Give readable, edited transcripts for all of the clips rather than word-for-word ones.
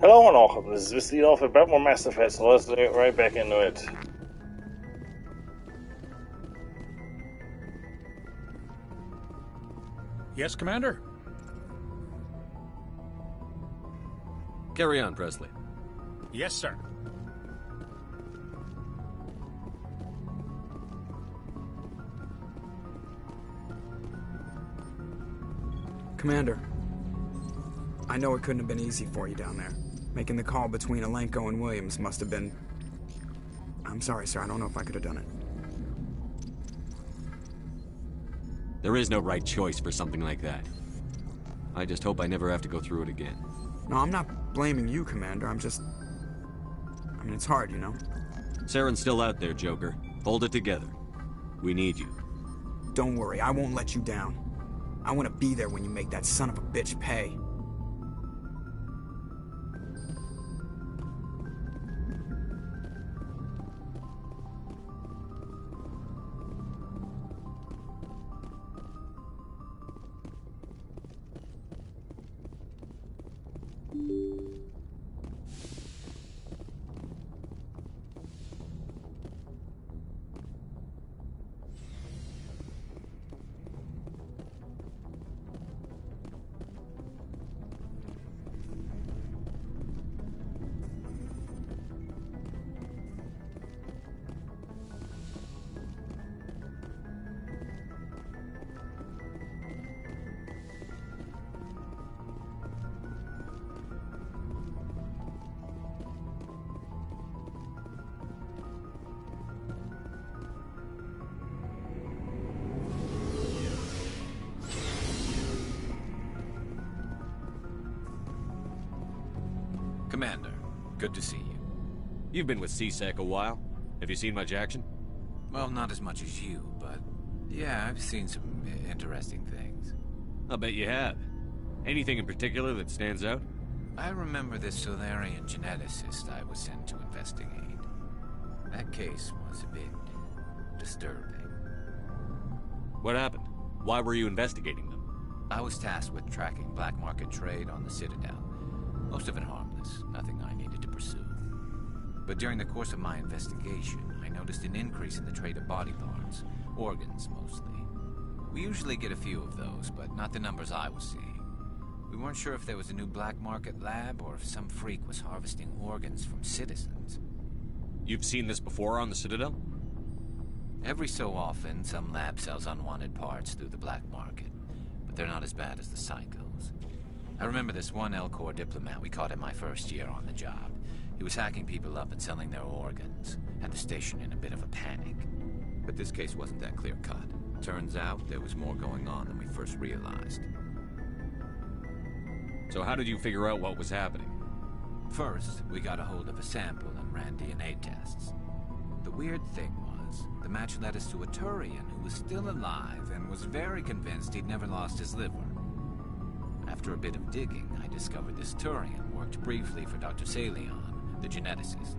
Hello and welcome. This is Mistydolphin about more Mass Effect, so let's get right back into it. Yes, Commander? Carry on, Presley. Yes, sir. Commander, I know it couldn't have been easy for you down there. Making the call between Alenko and Williams must have been... I'm sorry, sir. I don't know if I could have done it. There is no right choice for something like that. I just hope I never have to go through it again. No, I'm not blaming you, Commander. I'm just... I mean, it's hard, you know? Saren's still out there, Joker. Hold it together. We need you. Don't worry. I won't let you down. I want to be there when you make that son of a bitch pay. Commander, good to see you. You've been with CSEC a while. Have you seen much action? Well, not as much as you, but yeah, I've seen some interesting things. I'll bet you have. Anything in particular that stands out? I remember this Solarian geneticist I was sent to investigate. That case was a bit disturbing. What happened? Why were you investigating them? I was tasked with tracking black market trade on the Citadel. Most of it harmless, nothing I needed to pursue. But during the course of my investigation, I noticed an increase in the trade of body parts, organs mostly. We usually get a few of those, but not the numbers I was seeing. We weren't sure if there was a new black market lab or if some freak was harvesting organs from citizens. You've seen this before on the Citadel? Every so often, some lab sells unwanted parts through the black market, but they're not as bad as the psychos. I remember this one L-Corps diplomat we caught in my first year on the job. He was hacking people up and selling their organs. Had the station in a bit of a panic. But this case wasn't that clear-cut. Turns out there was more going on than we first realized. So how did you figure out what was happening? First, we got a hold of a sample and ran DNA tests. The weird thing was, the match led us to a Turian who was still alive and was very convinced he'd never lost his liver. After a bit of digging, I discovered this Turian worked briefly for Dr. Salion, the geneticist.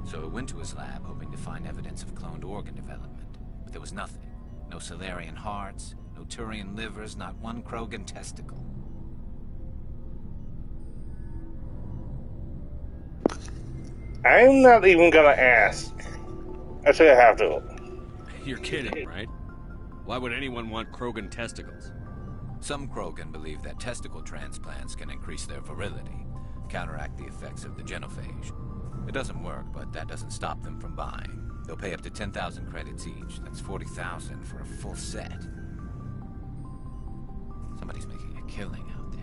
So I went to his lab hoping to find evidence of cloned organ development. But there was nothing. No Solarian hearts, no Turian livers, not one Krogan testicle. I'm not even gonna ask. Actually, I have to. You're kidding, right? Why would anyone want Krogan testicles? Some Krogan believe that testicle transplants can increase their virility, counteract the effects of the genophage. It doesn't work, but that doesn't stop them from buying. They'll pay up to 10,000 credits each. That's 40,000 for a full set. Somebody's making a killing out there.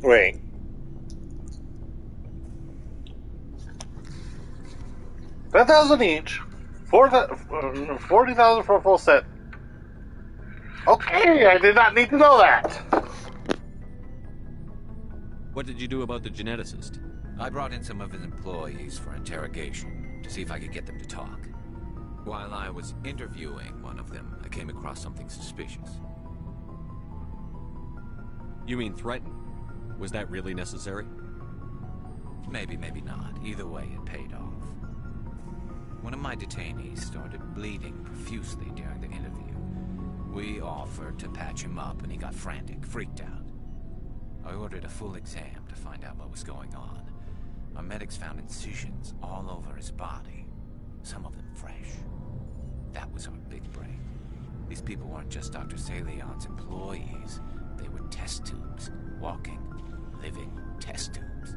Wait. $10,000 each. 40,000 for a full set. Okay, I did not need to know that. What did you do about the geneticist? I brought in some of his employees for interrogation to see if I could get them to talk. While I was interviewing one of them, I came across something suspicious. You mean threaten? Was that really necessary? Maybe, maybe not. Either way, it paid off. One of my detainees started bleeding profusely during the interview. We offered to patch him up and he got frantic, freaked out. I ordered a full exam to find out what was going on. Our medics found incisions all over his body, some of them fresh. That was our big break. These people weren't just Dr. Salion's employees. They were test tubes, walking, living test tubes.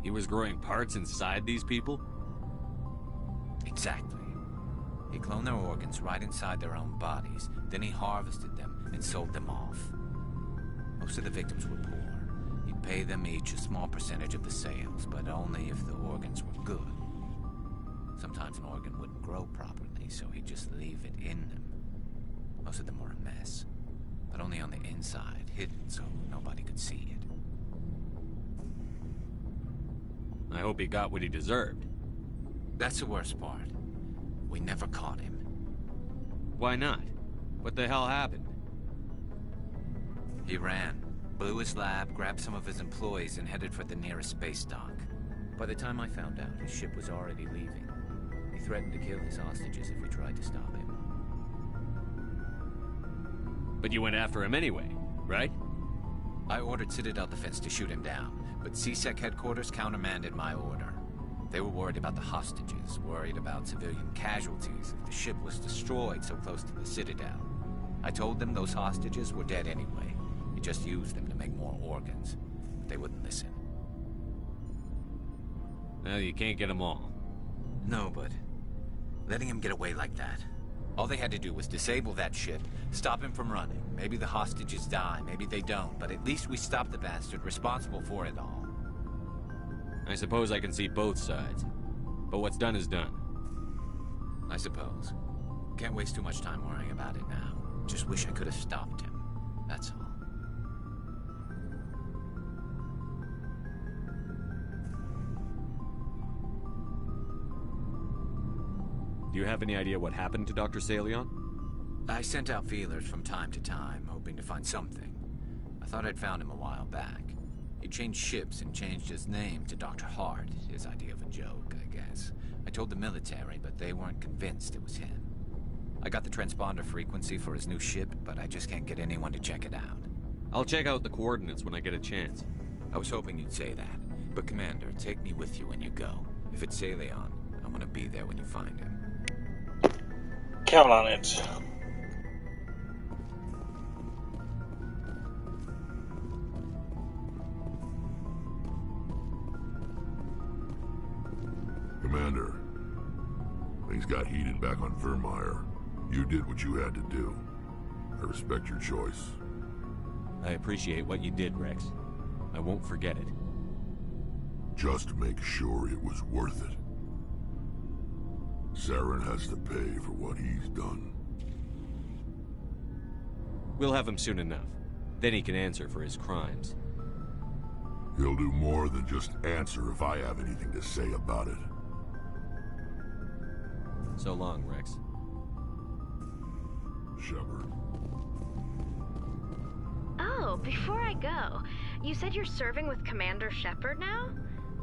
He was growing parts inside these people? Exactly. He cloned their organs right inside their own bodies. Then he harvested them and sold them off. Most of the victims were poor. He'd pay them each a small percentage of the sales, but only if the organs were good. Sometimes an organ wouldn't grow properly, so he'd just leave it in them. Most of them were a mess, but only on the inside, hidden so nobody could see it. I hope he got what he deserved. That's the worst part. We never caught him. Why not? What the hell happened? He ran, blew his lab, grabbed some of his employees, and headed for the nearest space dock. By the time I found out, his ship was already leaving. He threatened to kill his hostages if we tried to stop him. But you went after him anyway, right? I ordered Citadel Defense to shoot him down, but CSEC headquarters countermanded my order. They were worried about the hostages, worried about civilian casualties if the ship was destroyed so close to the Citadel. I told them those hostages were dead anyway. He just used them to make more organs. But they wouldn't listen. Well, you can't get them all. No, but letting him get away like that. All they had to do was disable that ship, stop him from running. Maybe the hostages die, maybe they don't, but at least we stopped the bastard responsible for it all. I suppose I can see both sides. But what's done is done. I suppose. Can't waste too much time worrying about it now. Just wish I could have stopped him. That's all. Do you have any idea what happened to Dr. Salion? I sent out feelers from time to time, hoping to find something. I thought I'd found him a while back. He changed ships and changed his name to Dr. Hart, his idea of a joke, I guess. I told the military, but they weren't convinced it was him. I got the transponder frequency for his new ship, but I just can't get anyone to check it out. I'll check out the coordinates when I get a chance. I was hoping you'd say that. But Commander, take me with you when you go. If it's Salion, I want to be there when you find him. Count on it. Commander, things got heated back on Vermeer. You did what you had to do. I respect your choice. I appreciate what you did, Rex. I won't forget it. Just make sure it was worth it. Saren has to pay for what he's done. We'll have him soon enough. Then he can answer for his crimes. He'll do more than just answer if I have anything to say about it. So long, Rex. Shepard. Oh, before I go, you said you're serving with Commander Shepard now?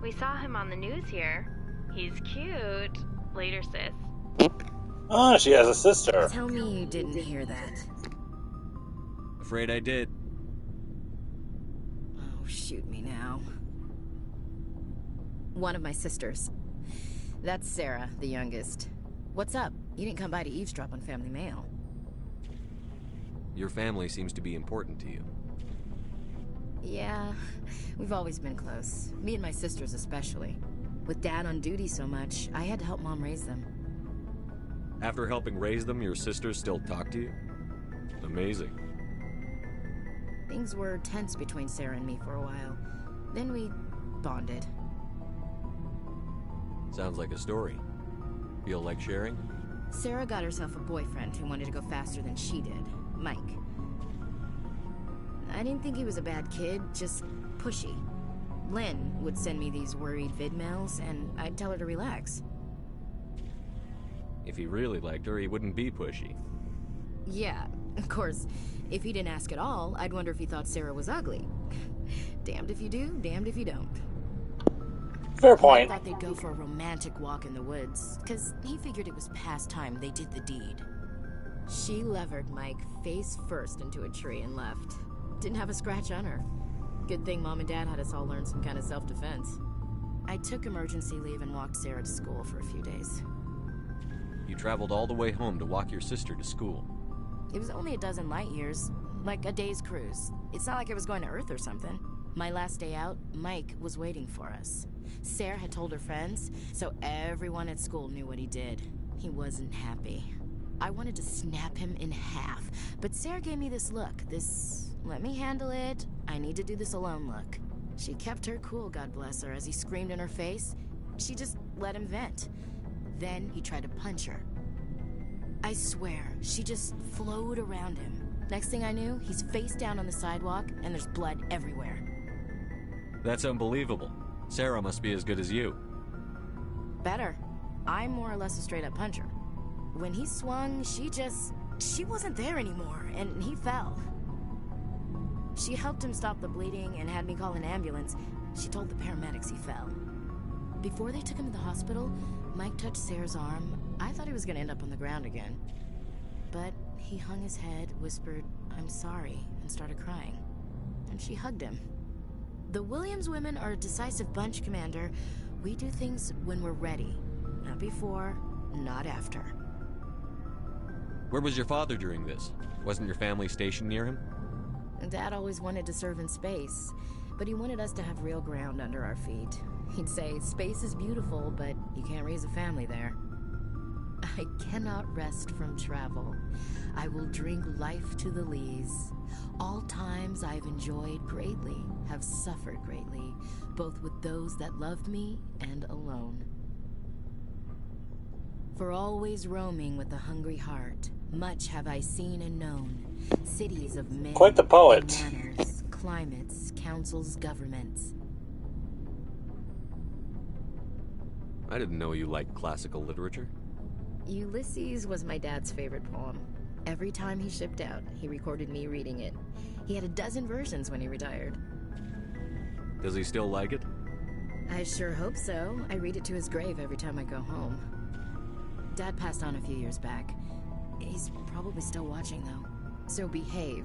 We saw him on the news here. He's cute. Later, sis. Oh, she has a sister. Tell me you didn't hear that. Afraid I did. Oh, shoot me now. One of my sisters. That's Sarah, the youngest. What's up? You didn't come by to eavesdrop on family mail. Your family seems to be important to you. Yeah, we've always been close. Me and my sisters especially. With Dad on duty so much, I had to help Mom raise them. After helping raise them, your sisters still talk to you? Amazing. Things were tense between Sarah and me for a while. Then we bonded. Sounds like a story. Feel like sharing? Sarah got herself a boyfriend who wanted to go faster than she did, Mike. I didn't think he was a bad kid, just pushy. Lynn would send me these worried vidmails, and I'd tell her to relax. If he really liked her, he wouldn't be pushy. Yeah, of course. If he didn't ask at all, I'd wonder if he thought Sarah was ugly. Damned if you do, damned if you don't. Fair Mike point. thought they'd go for a romantic walk in the woods, because he figured it was past time they did the deed. She levered Mike face first into a tree and left. Didn't have a scratch on her. Good thing Mom and Dad had us all learn some kind of self-defense. I took emergency leave and walked Sarah to school for a few days. You traveled all the way home to walk your sister to school. It was only a dozen light years, like a day's cruise. It's not like I was going to Earth or something. My last day out, Mike was waiting for us. Sarah had told her friends, so everyone at school knew what he did. He wasn't happy. I wanted to snap him in half, but Sarah gave me this look, this let me handle it, I need to do this alone look. She kept her cool, God bless her, as he screamed in her face. She just let him vent. Then he tried to punch her. I swear, she just flowed around him. Next thing I knew, he's face down on the sidewalk, and there's blood everywhere. That's unbelievable. Sarah must be as good as you. Better. I'm more or less a straight-up puncher. When he swung, she wasn't there anymore, and he fell. She helped him stop the bleeding and had me call an ambulance. She told the paramedics he fell. Before they took him to the hospital, Mike touched Sarah's arm. I thought he was gonna end up on the ground again. But he hung his head, whispered, "I'm sorry," and started crying. And she hugged him. The Williams women are a decisive bunch, Commander. We do things when we're ready. Not before, not after. Where was your father during this? Wasn't your family stationed near him? Dad always wanted to serve in space, but he wanted us to have real ground under our feet. He'd say, space is beautiful, but you can't raise a family there. I cannot rest from travel. I will drink life to the lees. All times I've enjoyed greatly, have suffered greatly, both with those that loved me and alone. For always roaming with a hungry heart, much have I seen and known. Cities of men, Quite the poet. manners, climates, councils, governments. I didn't know you liked classical literature. Ulysses was my dad's favorite poem. Every time he shipped out, he recorded me reading it. He had a dozen versions when he retired. Does he still like it? I sure hope so. I read it to his grave every time I go home. Dad passed on a few years back. He's probably still watching, though. So behave.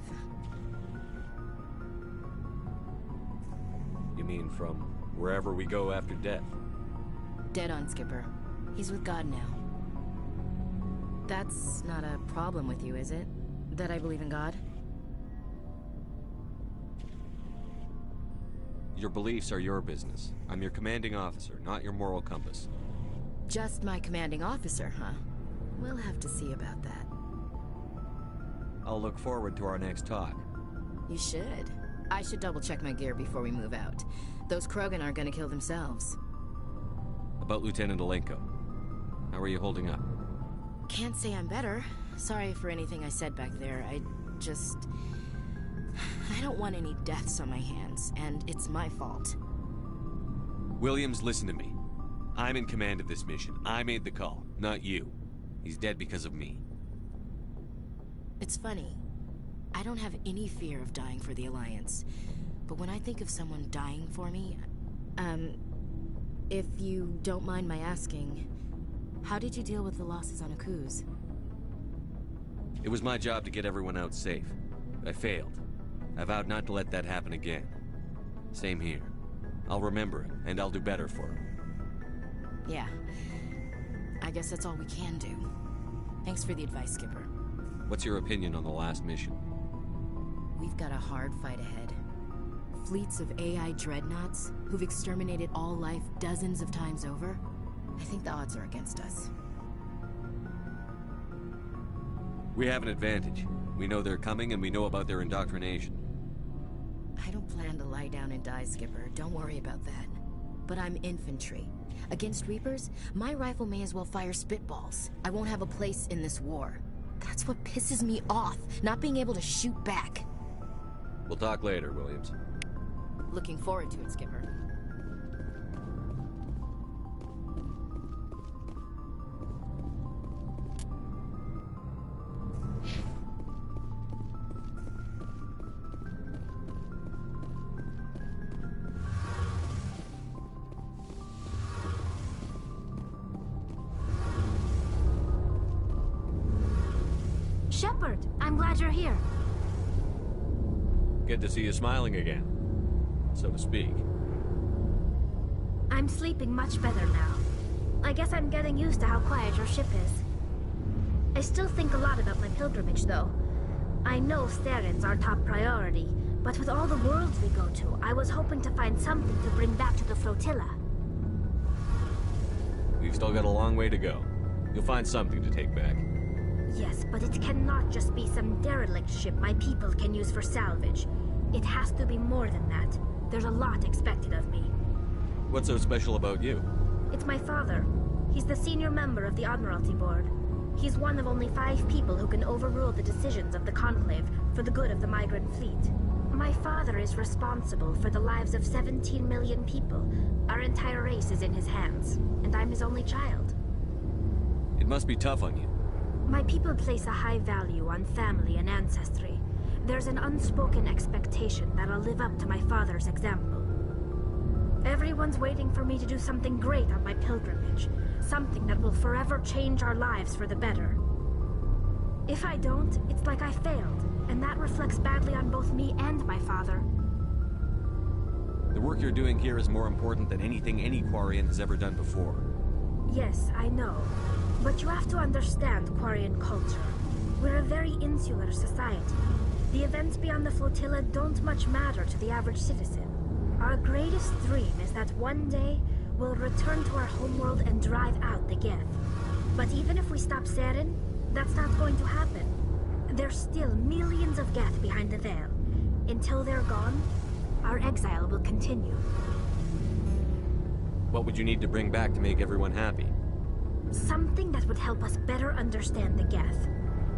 You mean from wherever we go after death? Dead on, Skipper. He's with God now. That's not a problem with you, is it? That I believe in God? Your beliefs are your business. I'm your commanding officer, not your moral compass. Just my commanding officer, huh? We'll have to see about that. I'll look forward to our next talk. You should. I should double-check my gear before we move out. Those Krogan aren't gonna kill themselves. About Lieutenant Alenko. How are you holding up? Can't say I'm better. Sorry for anything I said back there. I don't want any deaths on my hands, and it's my fault. Williams, listen to me. I'm in command of this mission. I made the call, not you. He's dead because of me. It's funny. I don't have any fear of dying for the Alliance. But when I think of someone dying for me, if you don't mind my asking, how did you deal with the losses on Akuz? It was my job to get everyone out safe. I failed. I vowed not to let that happen again. Same here. I'll remember him, and I'll do better for him. Yeah. I guess that's all we can do. Thanks for the advice, Skipper. What's your opinion on the last mission? We've got a hard fight ahead. Fleets of AI dreadnoughts who've exterminated all life dozens of times over. I think the odds are against us. We have an advantage. We know they're coming, and we know about their indoctrination. I don't plan to lie down and die, Skipper. Don't worry about that. But I'm infantry. Against Reapers, my rifle may as well fire spitballs. I won't have a place in this war. That's what pisses me off, not being able to shoot back. We'll talk later, Williams. Looking forward to it, Skipper. Shepard, I'm glad you're here. Good to see you smiling again, so to speak. I'm sleeping much better now. I guess I'm getting used to how quiet your ship is. I still think a lot about my pilgrimage, though. I know Staren's our top priority, but with all the worlds we go to, I was hoping to find something to bring back to the flotilla. We've still got a long way to go. You'll find something to take back. Yes, but it cannot just be some derelict ship my people can use for salvage. It has to be more than that. There's a lot expected of me. What's so special about you? It's my father. He's the senior member of the Admiralty Board. He's one of only 5 people who can overrule the decisions of the Conclave for the good of the migrant fleet. My father is responsible for the lives of 17 million people. Our entire race is in his hands, and I'm his only child. It must be tough on you. My people place a high value on family and ancestry. There's an unspoken expectation that I'll live up to my father's example. Everyone's waiting for me to do something great on my pilgrimage. Something that will forever change our lives for the better. If I don't, it's like I failed, and that reflects badly on both me and my father. The work you're doing here is more important than anything any Quarian has ever done before. Yes, I know. But you have to understand Quarian culture. We're a very insular society. The events beyond the flotilla don't much matter to the average citizen. Our greatest dream is that one day we'll return to our homeworld and drive out the Geth. But even if we stop Saren, that's not going to happen. There's still millions of Geth behind the veil. Until they're gone, our exile will continue. What would you need to bring back to make everyone happy? Something that would help us better understand the Geth.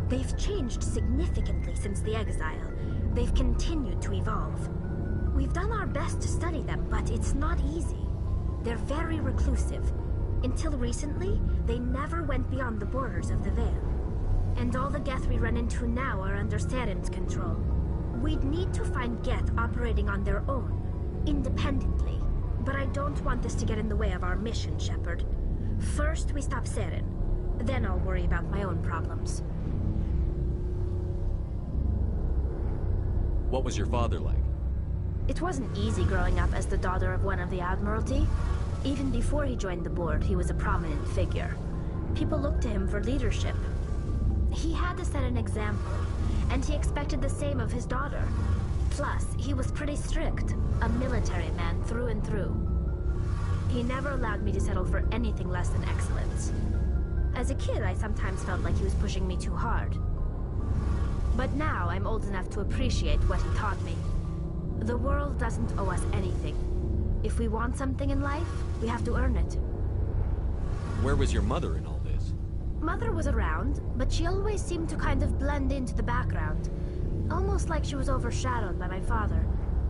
They've changed significantly since the exile. They've continued to evolve. We've done our best to study them, but it's not easy. They're very reclusive. Until recently, they never went beyond the borders of the Veil. And all the Geth we run into now are under Saren's control. We'd need to find Geth operating on their own, independently. But I don't want this to get in the way of our mission, Shepard. First, we stop Saren. Then I'll worry about my own problems. What was your father like? It wasn't easy growing up as the daughter of one of the Admiralty. Even before he joined the board, he was a prominent figure. People looked to him for leadership. He had to set an example, and he expected the same of his daughter. Plus, he was pretty strict, a military man through and through. He never allowed me to settle for anything less than excellence. As a kid, I sometimes felt like he was pushing me too hard. But now, I'm old enough to appreciate what he taught me. The world doesn't owe us anything. If we want something in life, we have to earn it. Where was your mother in all this? Mother was around, but she always seemed to kind of blend into the background. Almost like she was overshadowed by my father.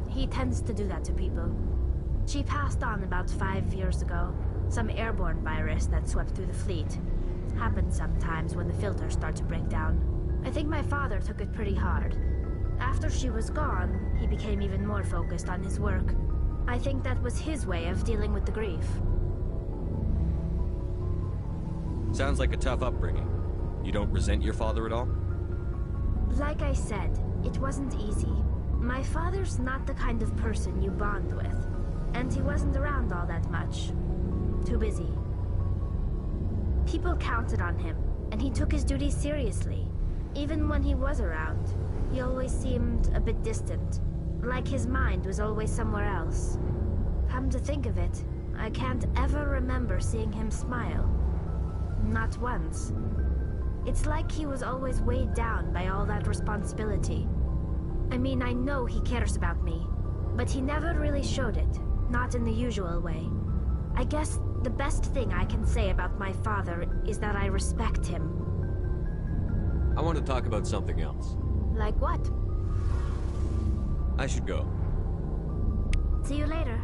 He tends to do that to people. She passed on about 5 years ago. Some airborne virus that swept through the fleet. Happens sometimes when the filters start to break down. I think my father took it pretty hard. After she was gone, he became even more focused on his work. I think that was his way of dealing with the grief. Sounds like a tough upbringing. You don't resent your father at all? Like I said, it wasn't easy. My father's not the kind of person you bond with. And he wasn't around all that much. Too busy. People counted on him, and he took his duties seriously. Even when he was around, he always seemed a bit distant. Like his mind was always somewhere else. Come to think of it, I can't ever remember seeing him smile. Not once. It's like he was always weighed down by all that responsibility. I mean, I know he cares about me, but he never really showed it, not in the usual way. I guess the best thing I can say about my father is that I respect him. I want to talk about something else. Like what? I should go. See you later.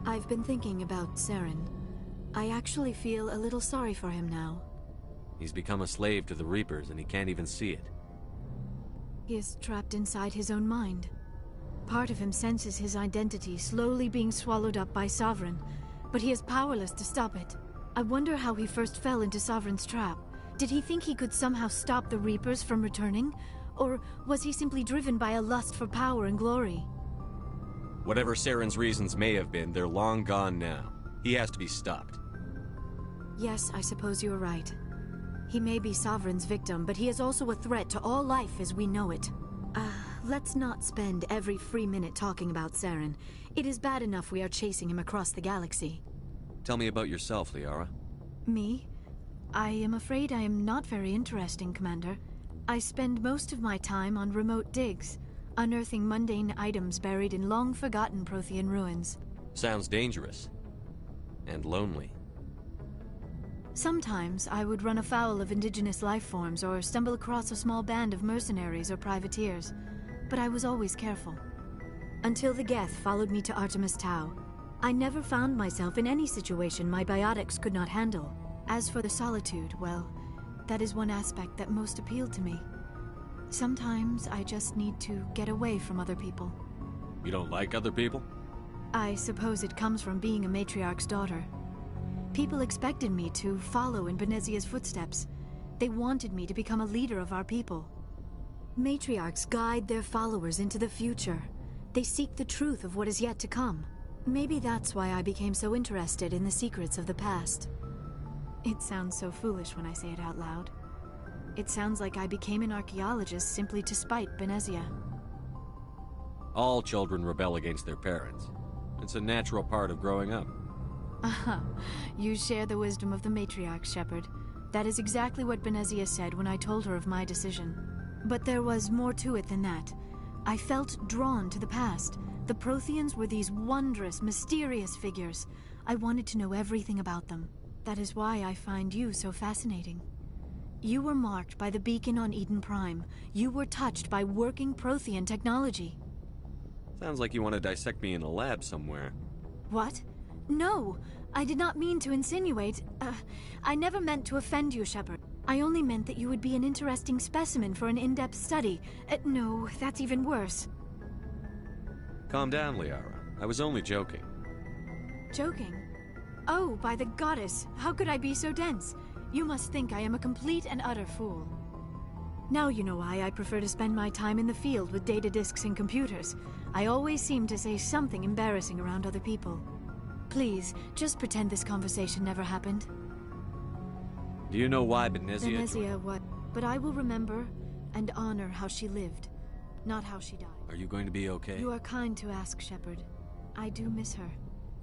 I've been thinking about Saren. I actually feel a little sorry for him now. He's become a slave to the Reapers, and he can't even see it. He is trapped inside his own mind. Part of him senses his identity slowly being swallowed up by Sovereign, but he is powerless to stop it. I wonder how he first fell into Sovereign's trap. Did he think he could somehow stop the Reapers from returning? Or was he simply driven by a lust for power and glory? Whatever Saren's reasons may have been, they're long gone now. He has to be stopped. Yes, I suppose you're right. He may be Sovereign's victim, but he is also a threat to all life as we know it. Let's not spend every free minute talking about Saren. It is bad enough we are chasing him across the galaxy. Tell me about yourself, Liara. Me? I am afraid I am not very interesting, Commander. I spend most of my time on remote digs, unearthing mundane items buried in long-forgotten Prothean ruins. Sounds dangerous. And lonely. Sometimes I would run afoul of indigenous life forms or stumble across a small band of mercenaries or privateers, but I was always careful. Until the Geth followed me to Artemis Tau, I never found myself in any situation my biotics could not handle. As for the solitude, well, that is one aspect that most appealed to me. Sometimes I just need to get away from other people. You don't like other people? I suppose it comes from being a matriarch's daughter. People expected me to follow in Benezia's footsteps. They wanted me to become a leader of our people. Matriarchs guide their followers into the future. They seek the truth of what is yet to come. Maybe that's why I became so interested in the secrets of the past. It sounds so foolish when I say it out loud. It sounds like I became an archaeologist simply to spite Benezia. All children rebel against their parents. It's a natural part of growing up. You share the wisdom of the matriarch, Shepard. That is exactly what Benezia said when I told her of my decision. But there was more to it than that. I felt drawn to the past. The Protheans were these wondrous, mysterious figures. I wanted to know everything about them. That is why I find you so fascinating. You were marked by the beacon on Eden Prime. You were touched by working Prothean technology. Sounds like you want to dissect me in a lab somewhere. What? No! I did not mean to insinuate. I never meant to offend you, Shepard. I only meant that you would be an interesting specimen for an in-depth study. No, that's even worse. Calm down, Liara. I was only joking. Joking? Oh, by the goddess, how could I be so dense? You must think I am a complete and utter fool. Now you know why I prefer to spend my time in the field with data disks and computers. I always seem to say something embarrassing around other people. Please, just pretend this conversation never happened. Do you know why Benezia... Benezia, what? But I will remember and honor how she lived, not how she died. Are you going to be okay? You are kind to ask, Shepard. I do miss her,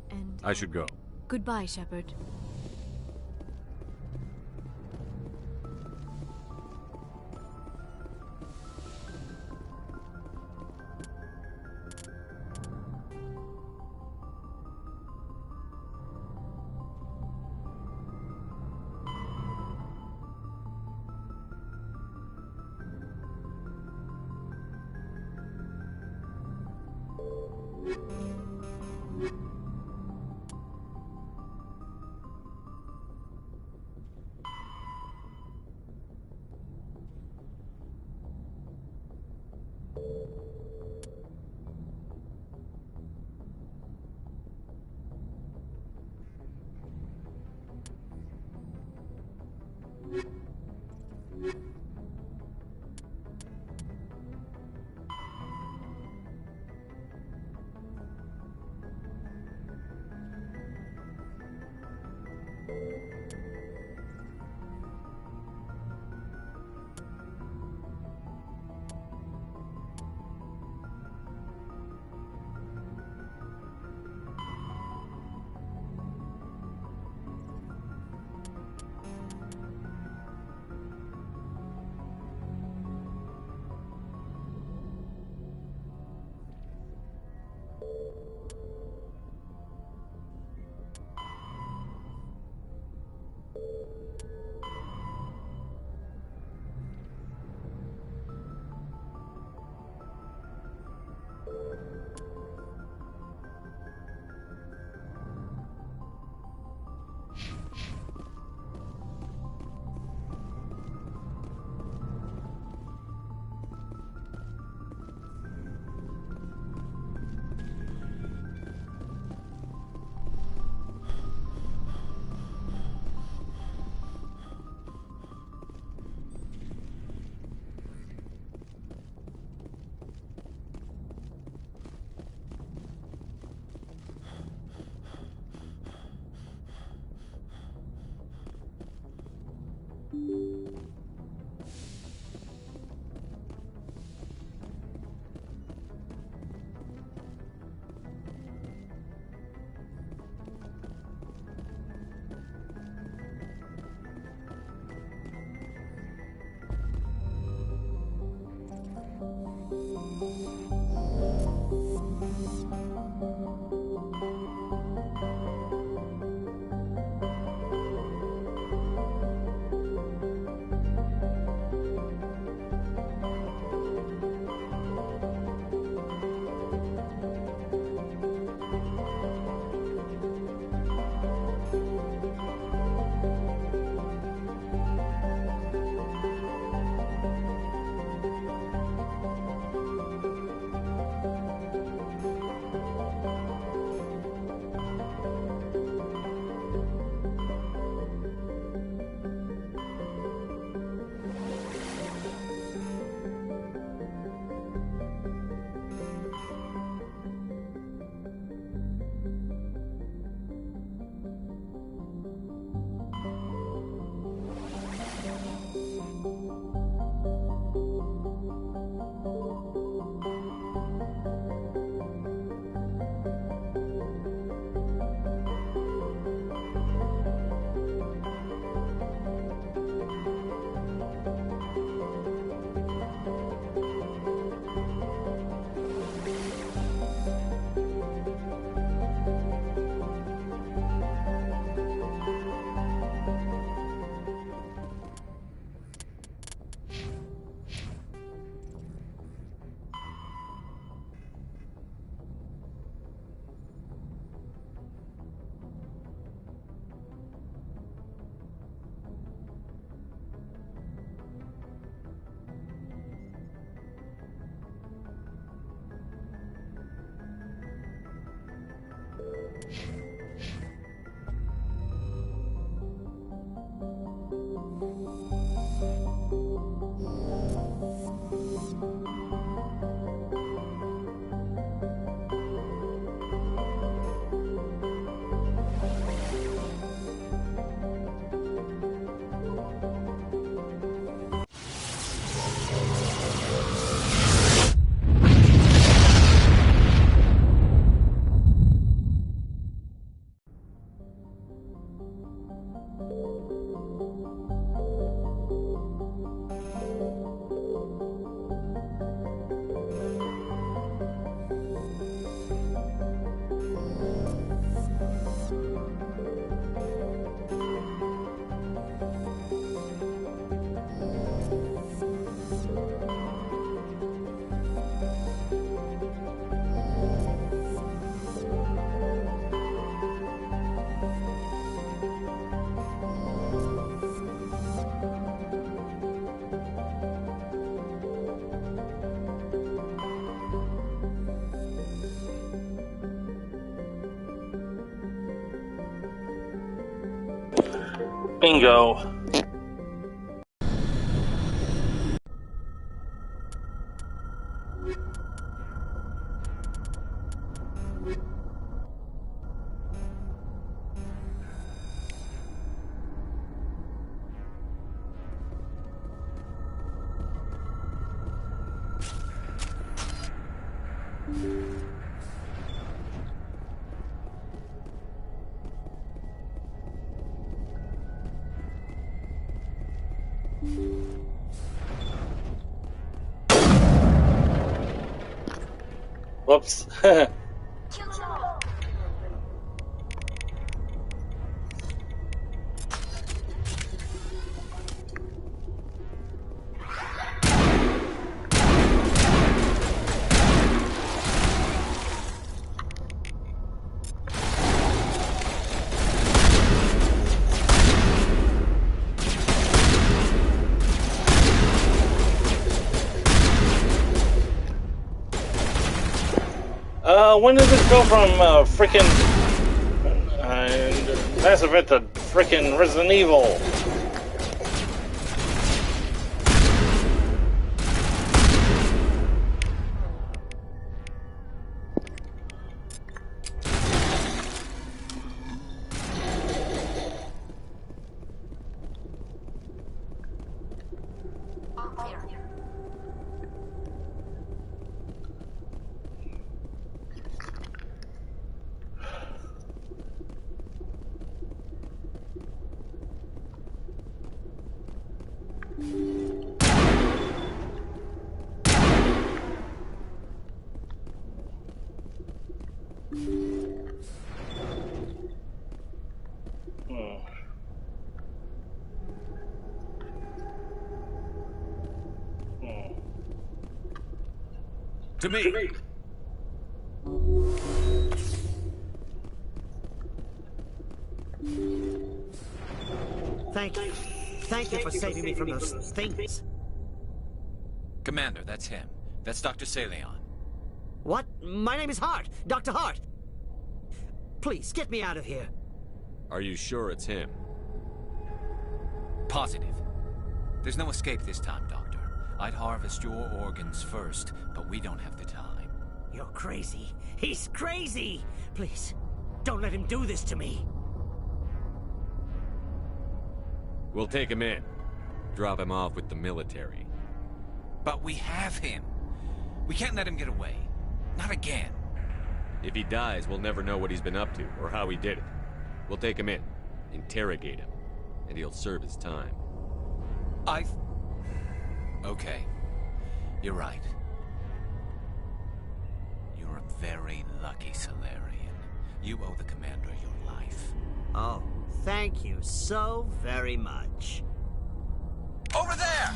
and... I should go. Goodbye, Shepard. Bingo. Whoops. When did this go from frickin' Mass Effect to frickin' Resident Evil? To me. Thank you. Thank you for saving me from those things. Commander, that's him. That's Dr. Saleon. What? My name is Hart. Dr. Hart. Please, get me out of here. Are you sure it's him? Positive. There's no escape this time, Doctor. I'd harvest your organs first, but we don't have the time. You're crazy. He's crazy! Please, don't let him do this to me. We'll take him in. Drop him off with the military. But we have him. We can't let him get away. Not again. If he dies, we'll never know what he's been up to, or how he did it. We'll take him in, interrogate him, and he'll serve his time. Okay. You're right. You're a very lucky Solarian. You owe the Commander your life. Oh, thank you so very much. Over there!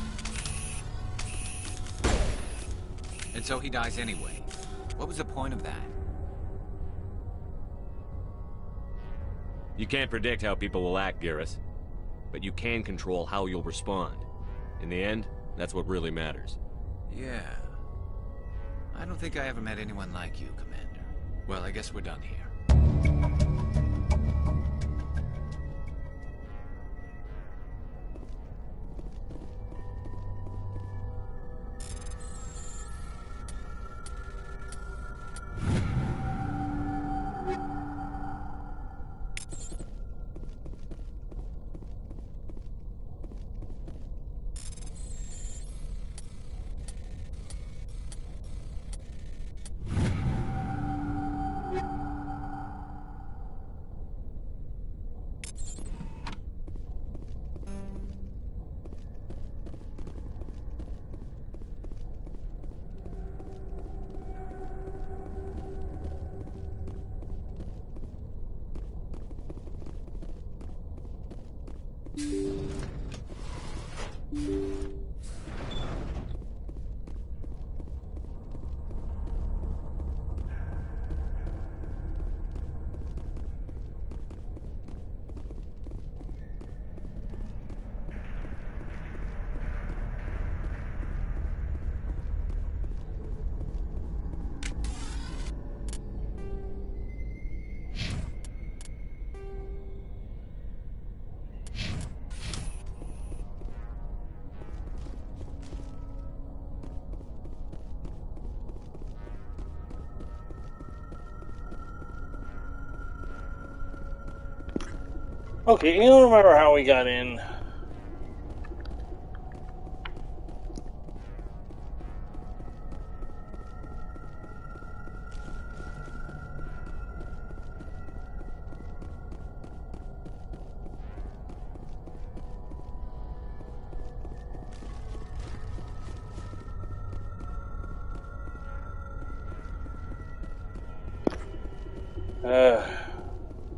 And so he dies anyway. What was the point of that? You can't predict how people will act, Garrus. But you can control how you'll respond. In the end, that's what really matters. Yeah. I don't think I ever met anyone like you, Commander. Well, I guess we're done here. Okay, you don't remember how we got in.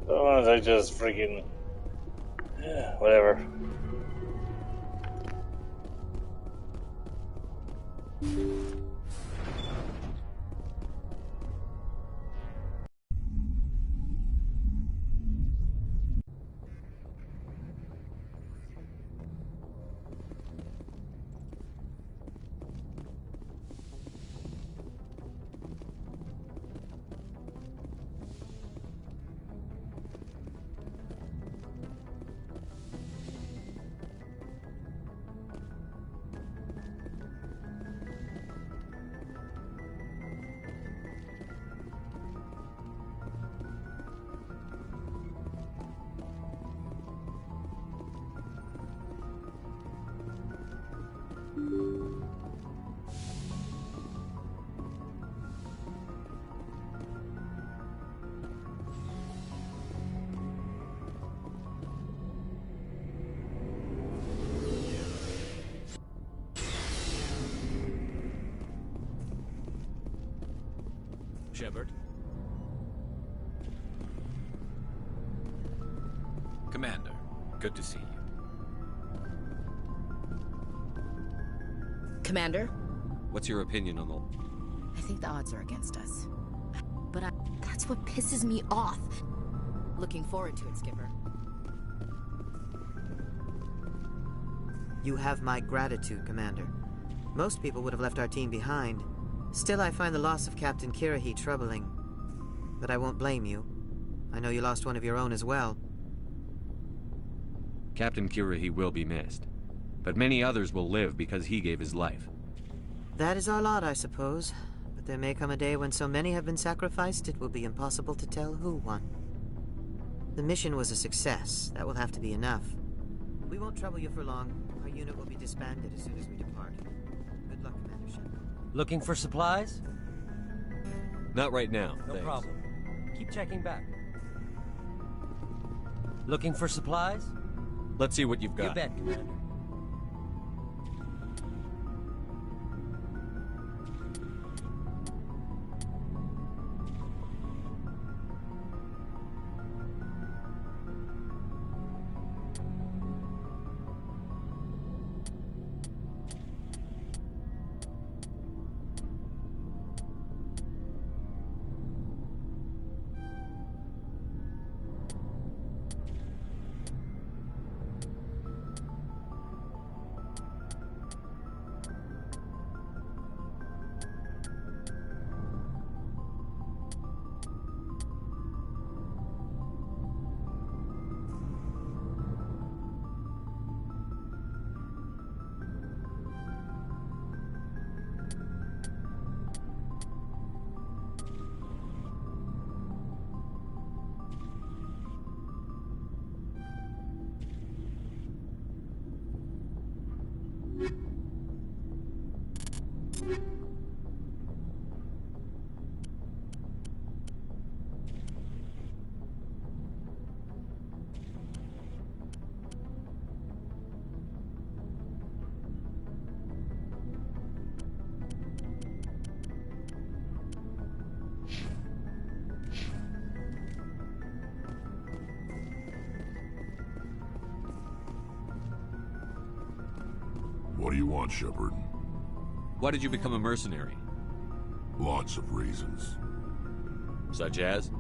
Sometimes I just freaking... whatever. Shepard? Commander, good to see you. Commander? What's your opinion on the... I think the odds are against us. But that's what pisses me off. Looking forward to it, Skipper. You have my gratitude, Commander. Most people would have left our team behind. Still, I find the loss of Captain Kirahi troubling. But I won't blame you. I know you lost one of your own as well. Captain Kirahi will be missed. But many others will live because he gave his life. That is our lot, I suppose. But there may come a day when so many have been sacrificed, it will be impossible to tell who won. The mission was a success. That will have to be enough. We won't trouble you for long. Our unit will be disbanded as soon as we depart. Good luck, Commander Shepard. Looking for supplies? Not right now, No thanks. problem. Keep checking back. Looking for supplies? Let's see what you've got. You bet, Commander. What do you want, Shepard? Why did you become a mercenary? Lots of reasons. Such as?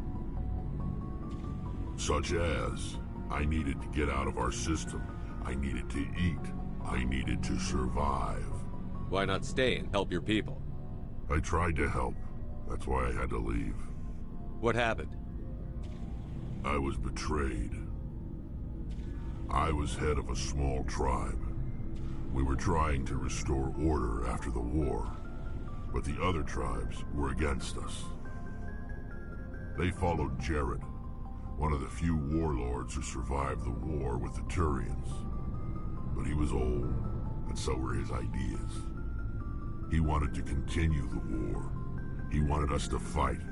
Such as, I needed to get out of our system. I needed to eat. I needed to survive. Why not stay and help your people? I tried to help. That's why I had to leave. What happened? I was betrayed. I was head of a small tribe. We were trying to restore order after the war, but the other tribes were against us. They followed Jared, One of the few warlords who survived the war with the Turians. But he was old, and so were his ideas. He wanted to continue the war. He wanted us to fight.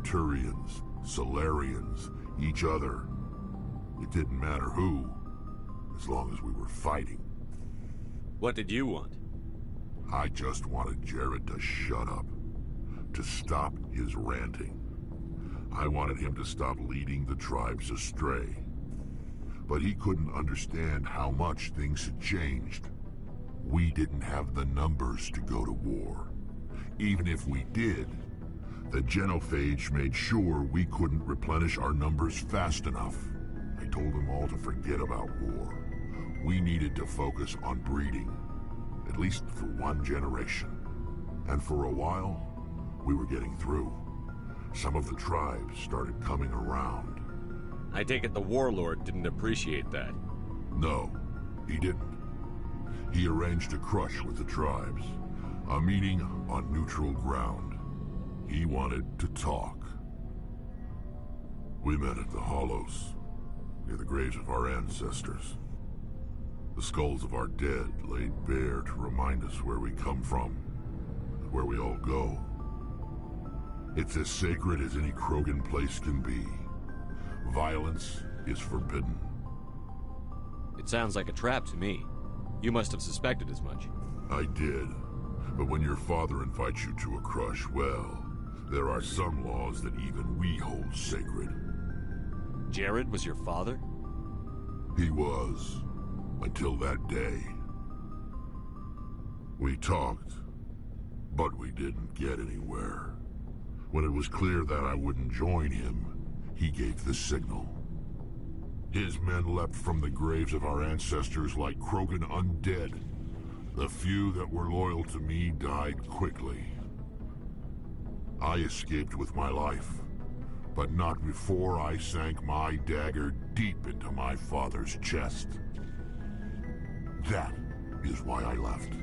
Turians, Solarians, each other. It didn't matter who, as long as we were fighting. What did you want? I just wanted Jared to shut up. To stop his ranting. I wanted him to stop leading the tribes astray. But he couldn't understand how much things had changed. We didn't have the numbers to go to war. Even if we did, the genophage made sure we couldn't replenish our numbers fast enough. I told them all to forget about war. We needed to focus on breeding, at least for one generation. And for a while, we were getting through. Some of the tribes started coming around. I take it the warlord didn't appreciate that. No, he didn't. He arranged a crush with the tribes. A meeting on neutral ground. He wanted to talk. We met at the Hollows, near the graves of our ancestors. The skulls of our dead laid bare to remind us where we come from, and where we all go. It's as sacred as any Krogan place can be. Violence is forbidden. It sounds like a trap to me. You must have suspected as much. I did. But when your father invites you to a crush, well, there are some laws that even we hold sacred. Jared was your father? He was. Until that day. We talked, but we didn't get anywhere. When it was clear that I wouldn't join him, he gave the signal. His men leapt from the graves of our ancestors like Krogan undead. The few that were loyal to me died quickly. I escaped with my life, but not before I sank my dagger deep into my father's chest. That is why I left,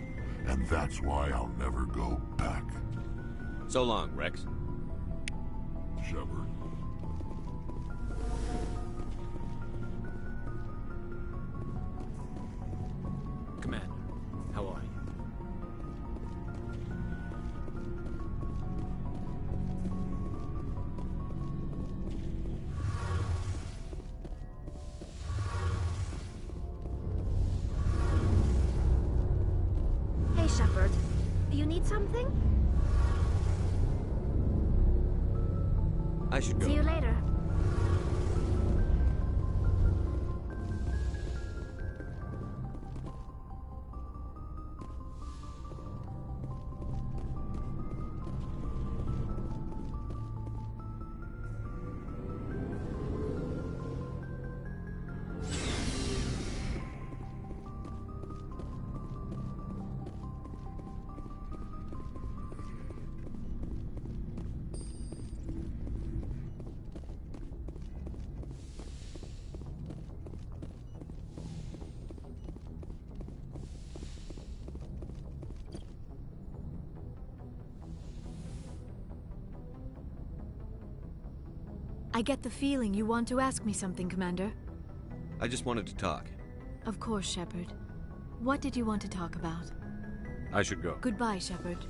and that's why I'll never go back. So long, Rex. Shepard. Commander, how are you? Hey, Shepard. You need something? I should go. See you later. I get the feeling you want to ask me something, Commander. I just wanted to talk. Of course, Shepard. What did you want to talk about? I should go. Goodbye, Shepard.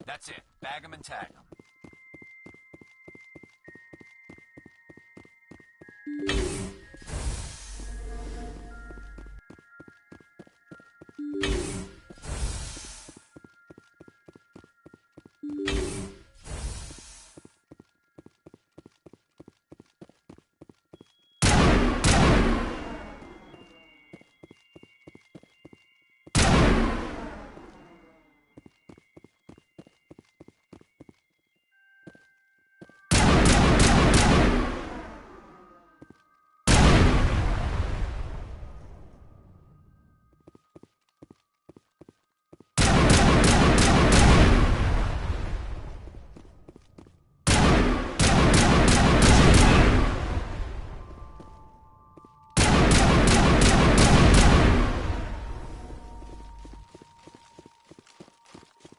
That's it. Bag 'em and tag 'em.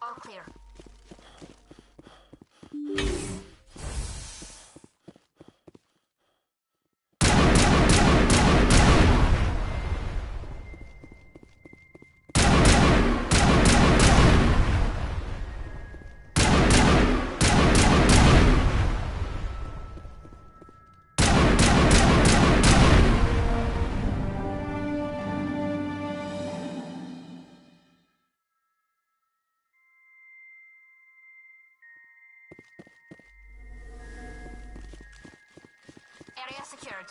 All clear. Area secured.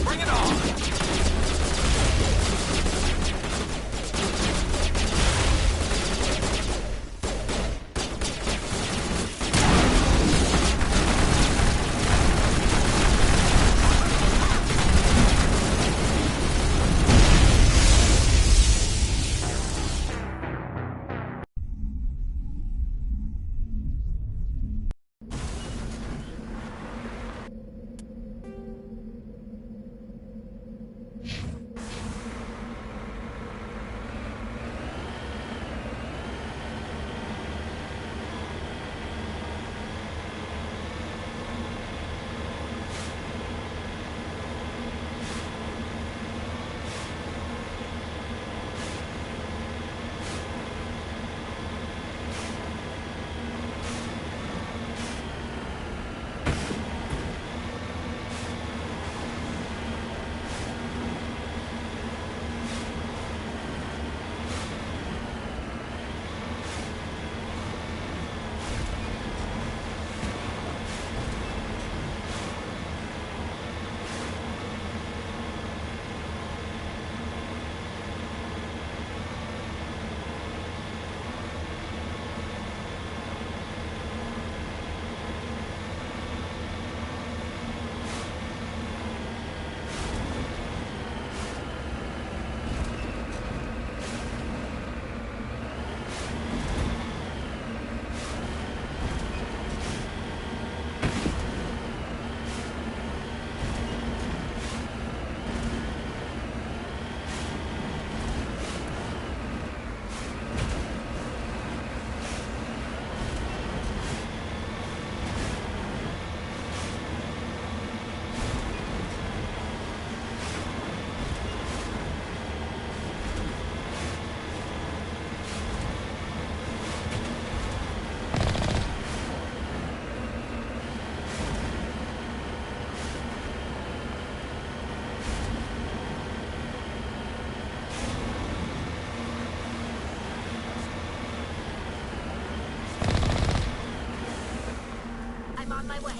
Bring it on! I'm on my way.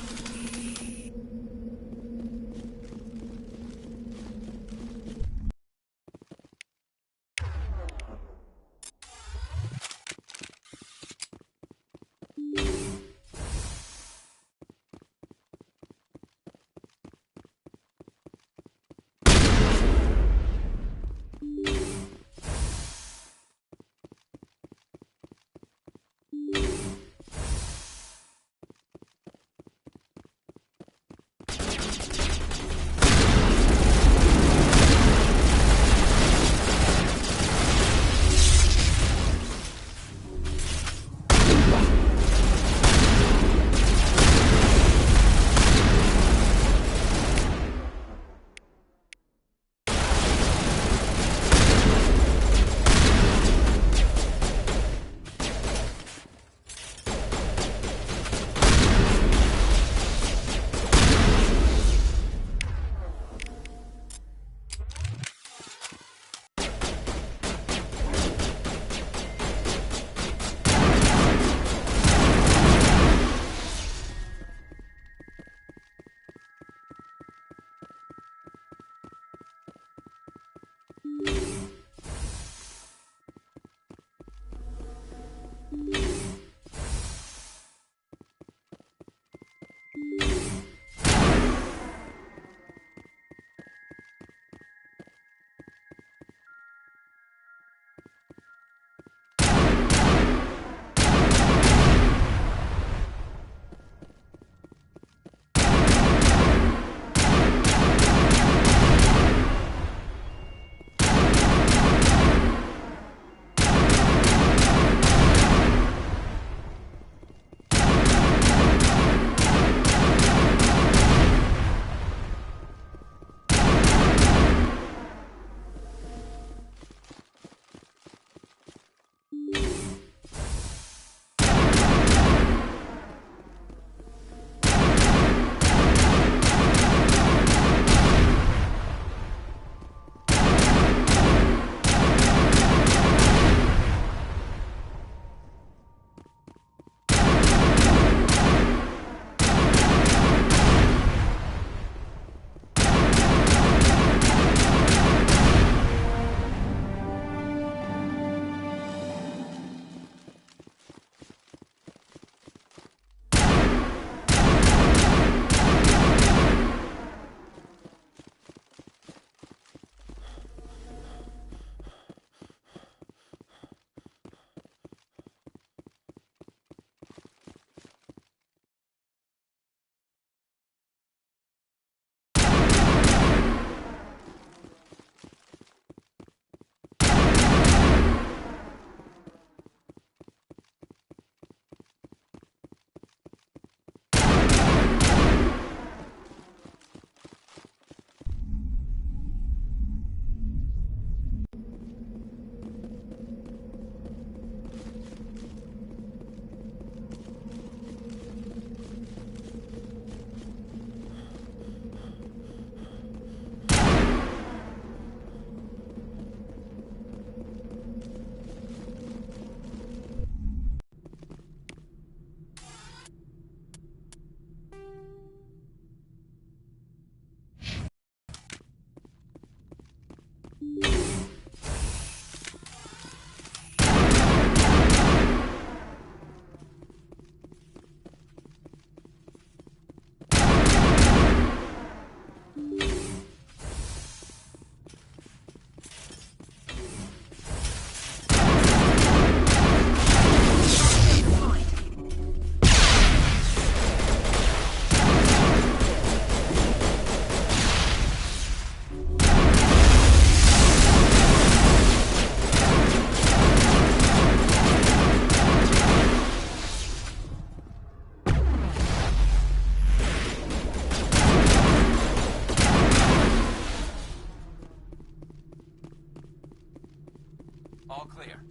All clear.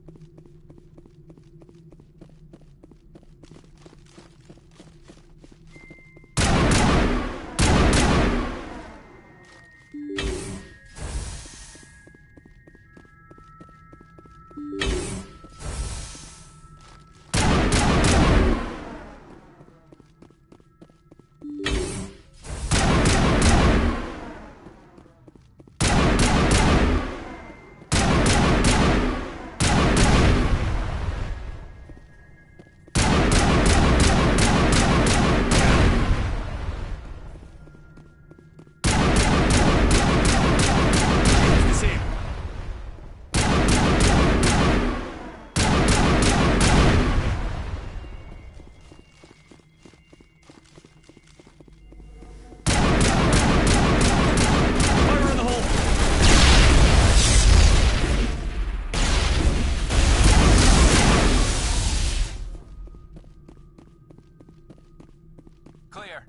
Clear.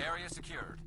Area secured.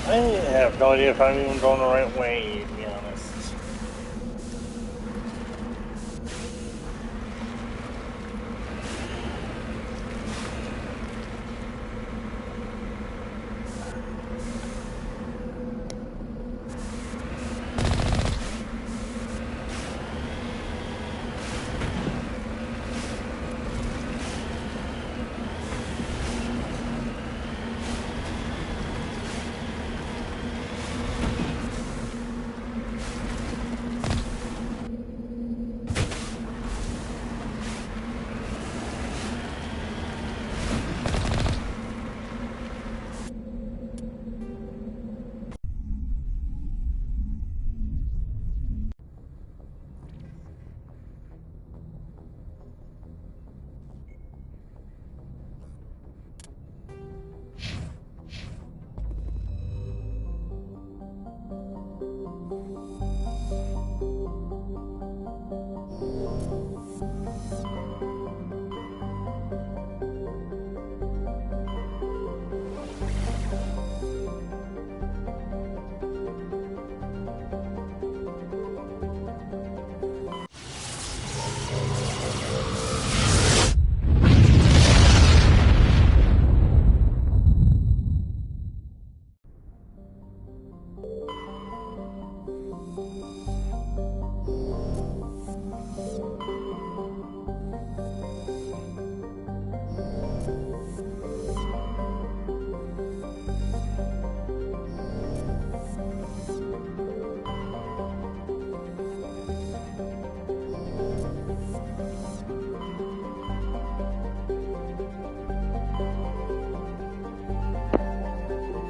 I have no idea if I'm even going the right way, to be honest.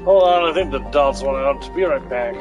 Hold on, I think the adults went out. Be right back.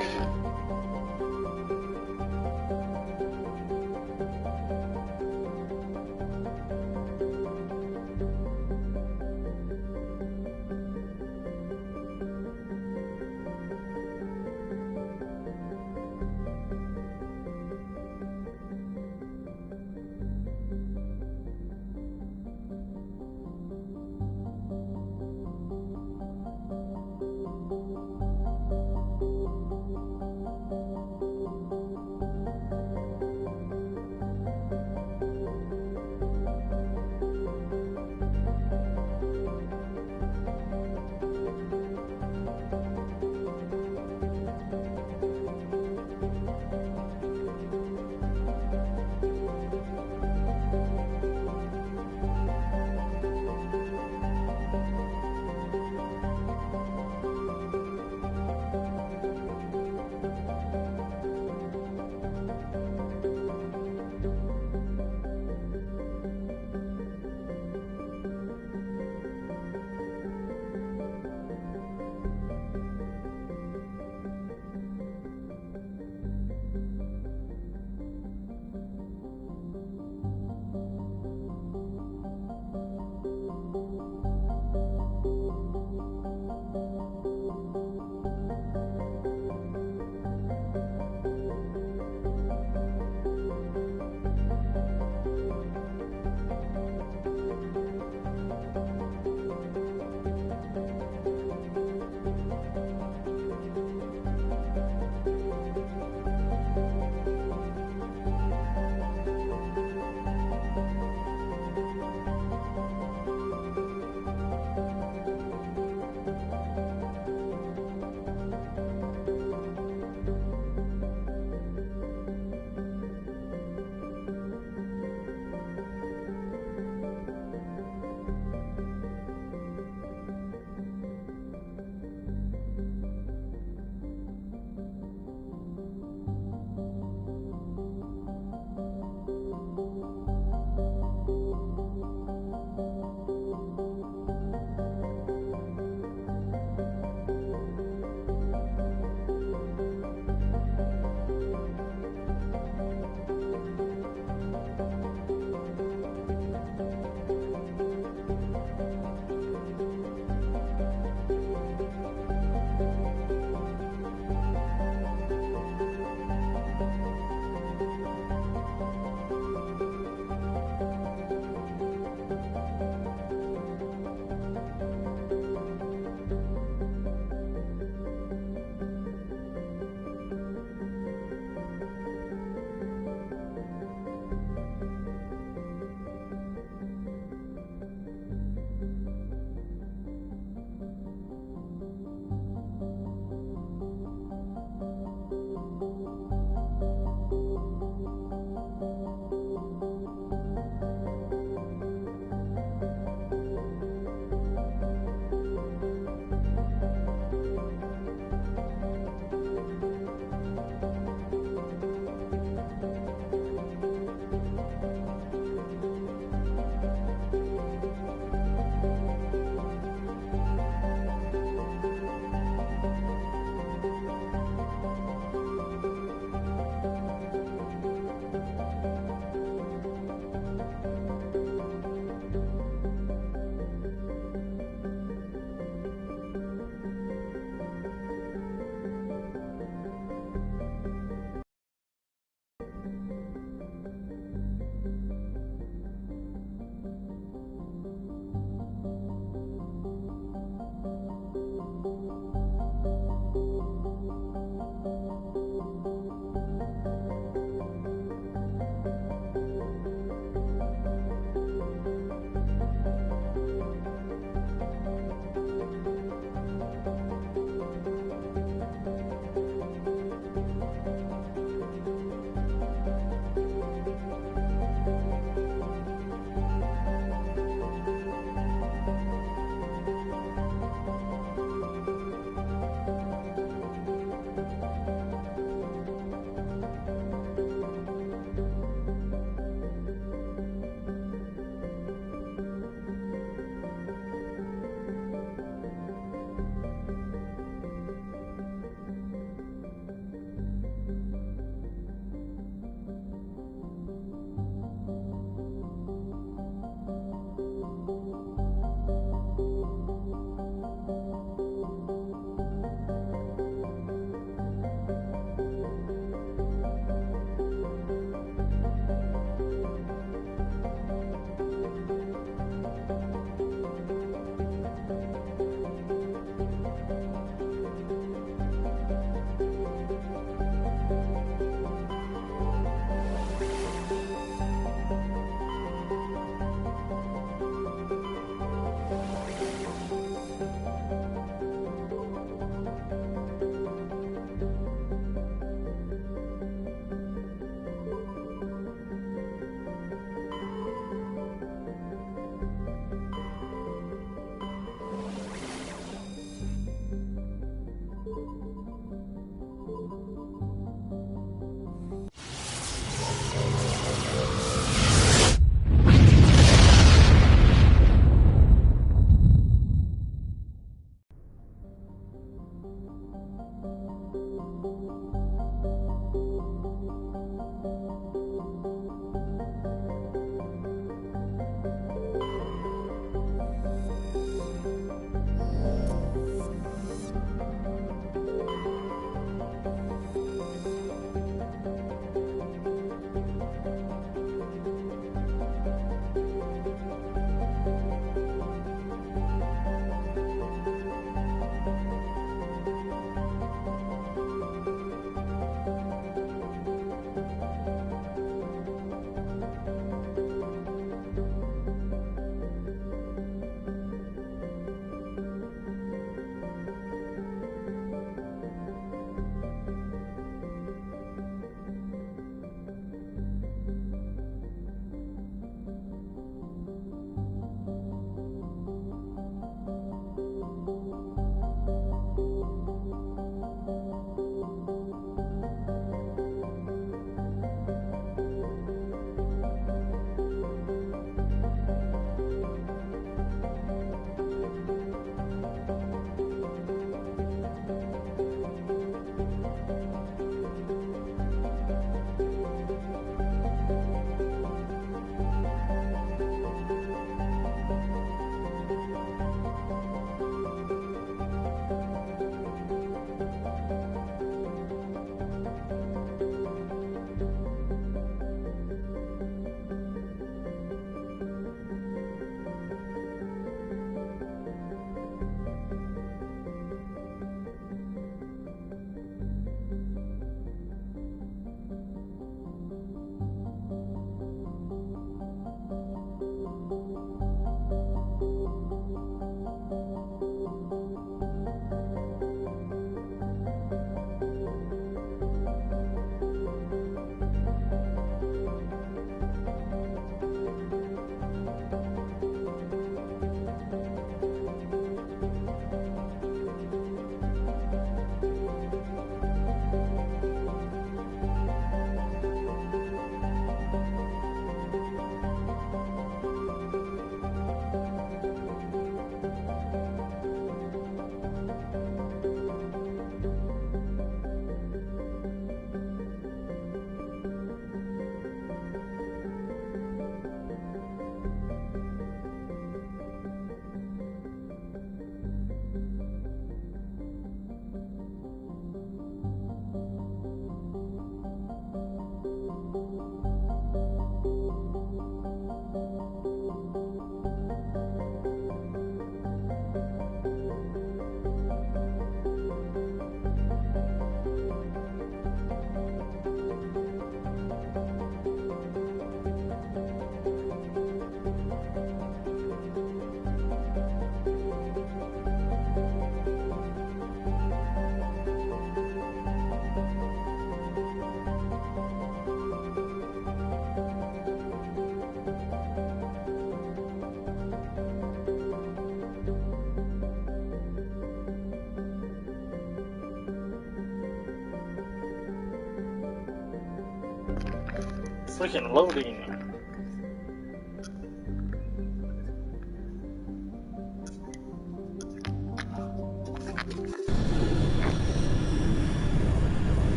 freaking loading.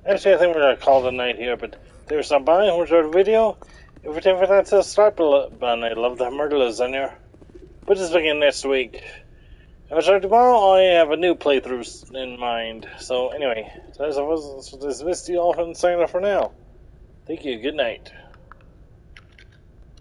Actually, I think we're going to call it a night here, but thanks for stopping by and enjoyed the video. If you're time for that, subscribe button. I'd love to have more on there. But this begin next week. If I start tomorrow, I have a new playthrough in mind. So anyway, this is Mistydolphin signing off for now. Thank you, good night.